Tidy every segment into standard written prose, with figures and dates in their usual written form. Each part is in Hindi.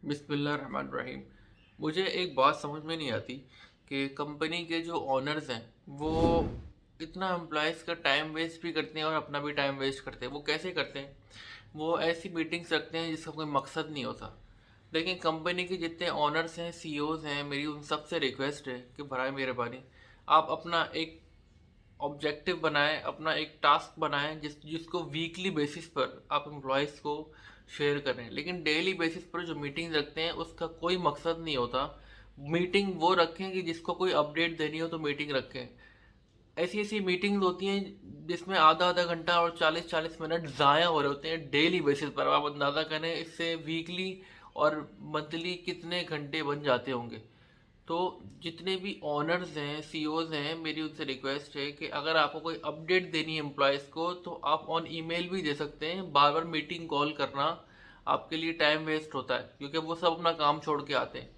बिस्मिल्लाहिर्रहमानिर्रहीम। मुझे एक बात समझ में नहीं आती कि कंपनी के जो ओनर्स हैं वो इतना एम्प्लॉयज़ का टाइम वेस्ट भी करते हैं और अपना भी टाइम वेस्ट करते हैं। वो कैसे करते हैं? वो ऐसी मीटिंग्स रखते हैं जिसका कोई मकसद नहीं होता। लेकिन कंपनी के जितने ओनर्स हैं, सीईओज़ हैं, मेरी उन सब से रिक्वेस्ट है कि बराए मेहरबानी आप अपना एक ऑब्जेक्टिव बनाएं, अपना एक टास्क बनाएं जिसको वीकली बेसिस पर आप एम्प्लॉयज़ को शेयर करें। लेकिन डेली बेसिस पर जो मीटिंग रखते हैं उसका कोई मकसद नहीं होता। मीटिंग वो रखें कि जिसको कोई अपडेट देनी हो तो मीटिंग रखें। ऐसी ऐसी मीटिंग्स होती हैं जिसमें आधा आधा घंटा और 40-40 मिनट ज़ाया हो रहे होते हैं डेली बेसिस पर। आप अंदाज़ा करें इससे वीकली और मंथली कितने घंटे बन जाते होंगे। तो जितने भी ओनर्स हैं, सीईओज हैं, मेरी उनसे रिक्वेस्ट है कि अगर आपको कोई अपडेट देनी है एम्प्लॉयज़ को तो आप ऑन ईमेल भी दे सकते हैं। बार बार मीटिंग कॉल करना आपके लिए टाइम वेस्ट होता है क्योंकि वो सब अपना काम छोड़ के आते हैं।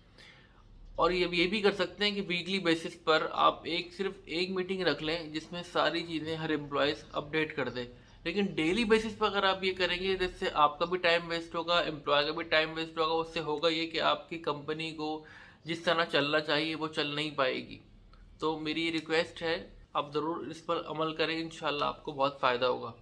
और ये भी कर सकते हैं कि वीकली बेसिस पर आप सिर्फ एक मीटिंग रख लें जिसमें सारी चीज़ें हर एम्प्लॉयज़ अपडेट कर दे। लेकिन डेली बेसिस पर अगर आप ये करेंगे तो इससे आपका भी टाइम वेस्ट होगा, एम्प्लॉय का भी टाइम वेस्ट होगा। उससे होगा ये कि आपकी कंपनी को जिस तरह चलना चाहिए वो चल नहीं पाएगी। तो मेरी रिक्वेस्ट है, आप ज़रूर इस पर अमल करें, इंशाल्लाह आपको बहुत फ़ायदा होगा।